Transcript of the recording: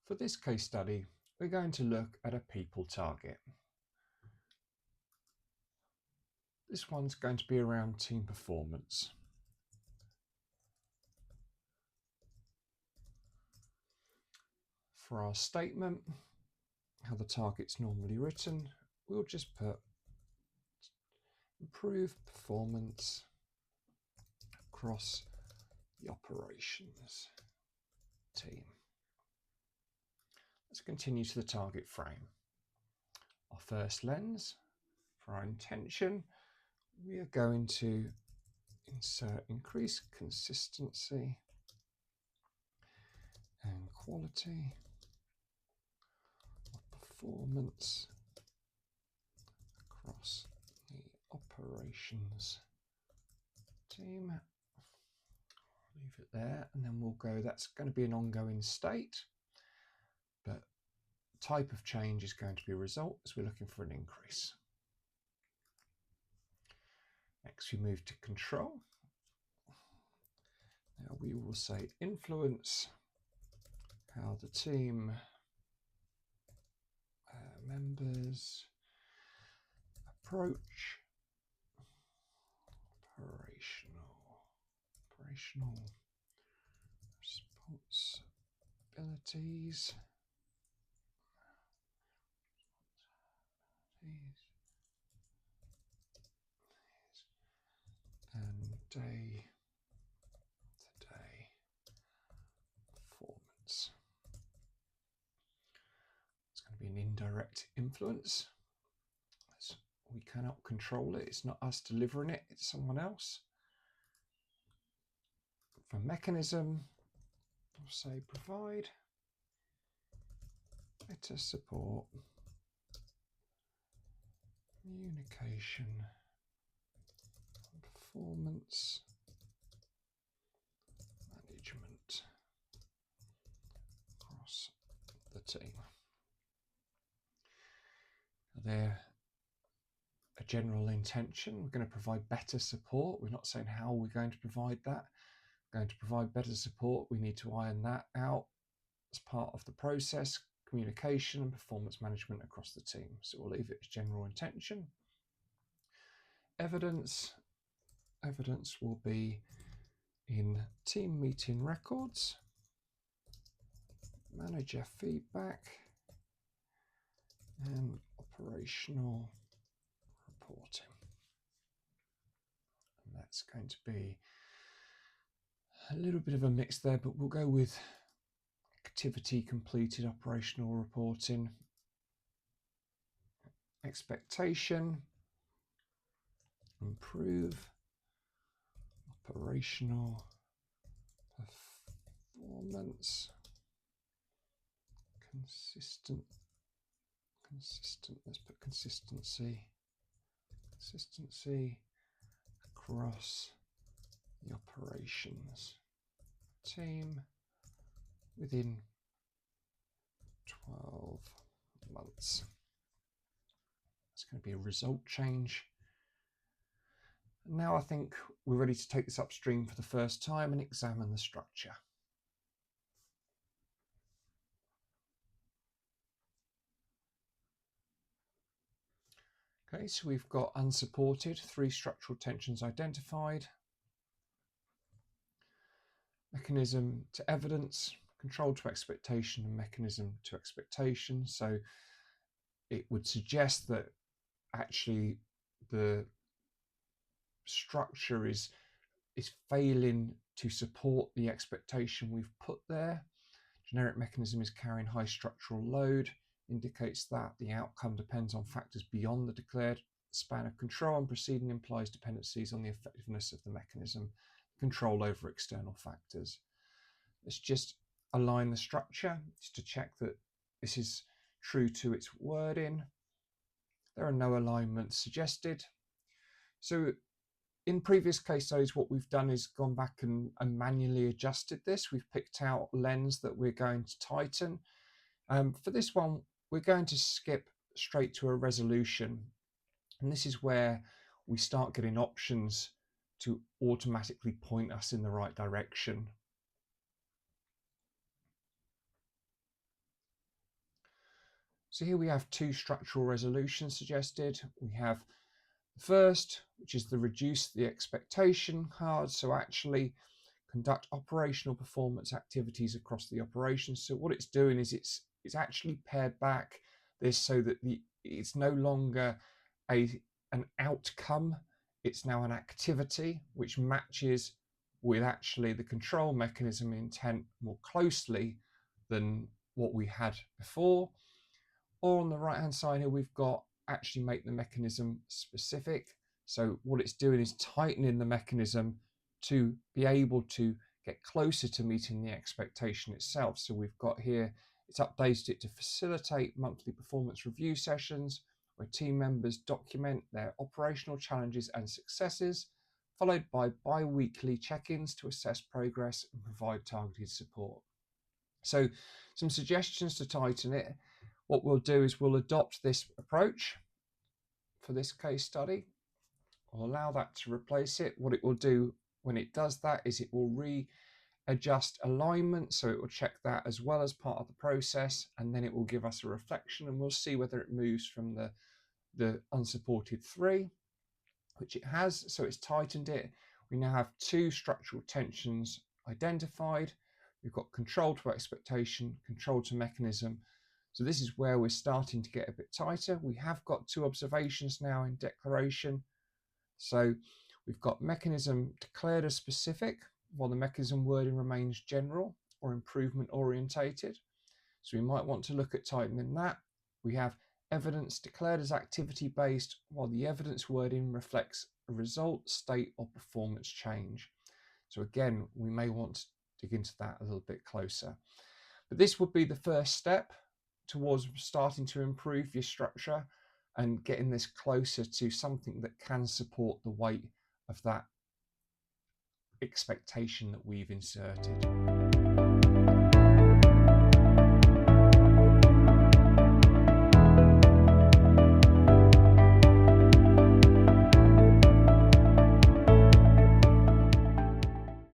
For this case study, we're going to look at a people target. This one's going to be around team performance. For our statement, how the target's normally written, we'll just put improve performance across the operations team. Let's continue to the target frame. Our first lens, for our intention, we are going to insert increase consistency and quality of performance across the operations team. Leave it there, and then we'll go, that's going to be an ongoing state, but type of change is going to be a result as we're looking for an increase. Next we move to control. Now we will say influence how the team members approach operational responsibilities and day-to-day performance. It's going to be an indirect influence, as we cannot control it. It's not us delivering it, it's someone else. For mechanism, we'll say provide better support, communication, performance management across the team. They're a general intention. We're going to provide better support. We're not saying how we're going to provide that. We're going to provide better support. We need to iron that out as part of the process, communication and performance management across the team. So we'll leave it as general intention. Evidence will be in team meeting records, manager feedback, and operational reporting. And that's going to be a little bit of a mix there, but we'll go with activity completed, operational reporting. Expectation, improve operational performance, consistent, let's put consistency across the operations team within 12 months. It's going to be a result change. Now I think we're ready to take this upstream for the first time and examine the structure. Okay, so we've got unsupported, 3 structural tensions identified. Mechanism to evidence, control to expectation, and mechanism to expectation. So it would suggest that actually the structure is failing to support the expectation we've put there. Generic mechanism is carrying high structural load, indicates that the outcome depends on factors beyond the declared span of control, and preceding implies dependencies on the effectiveness of the mechanism, control over external factors. Let's just align the structure just to check that this is true to its wording. There are no alignments suggested. So in previous case studies, what we've done is gone back and manually adjusted this. We've picked out lens that we're going to tighten. For this one, we're going to skip straight to a resolution. And this is where we start getting options to automatically point us in the right direction. So here we have two structural resolutions suggested. We have the first, which is the reduce the expectation card. So actually conduct operational performance activities across the operation. So what it's doing is it's actually pared back this so that it's no longer an outcome, it's now an activity which matches with actually the control mechanism intent more closely than what we had before. Or on the right hand side here, we've got actually make the mechanism specific. So what it's doing is tightening the mechanism to be able to get closer to meeting the expectation itself. So we've got here, it's updated it to facilitate monthly performance review sessions where team members document their operational challenges and successes, followed by bi-weekly check-ins to assess progress and provide targeted support. So some suggestions to tighten it. What we'll do is we'll adopt this approach for this case study. I'll allow that to replace it. What it will do when it does that is it will readjust alignment. So it will check that as well as part of the process, and then it will give us a reflection and we'll see whether it moves from the unsupported 3, which it has. So it's tightened it. We now have 2 structural tensions identified. We've got control to expectation, control to mechanism. So this is where we're starting to get a bit tighter. We have got 2 observations now in declaration. So we've got mechanism declared as specific, while the mechanism wording remains general or improvement orientated. So we might want to look at tightening that. We have evidence declared as activity based, while the evidence wording reflects a result, state or performance change. So again, we may want to dig into that a little bit closer. But this would be the first step towards starting to improve your structure and getting this closer to something that can support the weight of that expectation that we've inserted.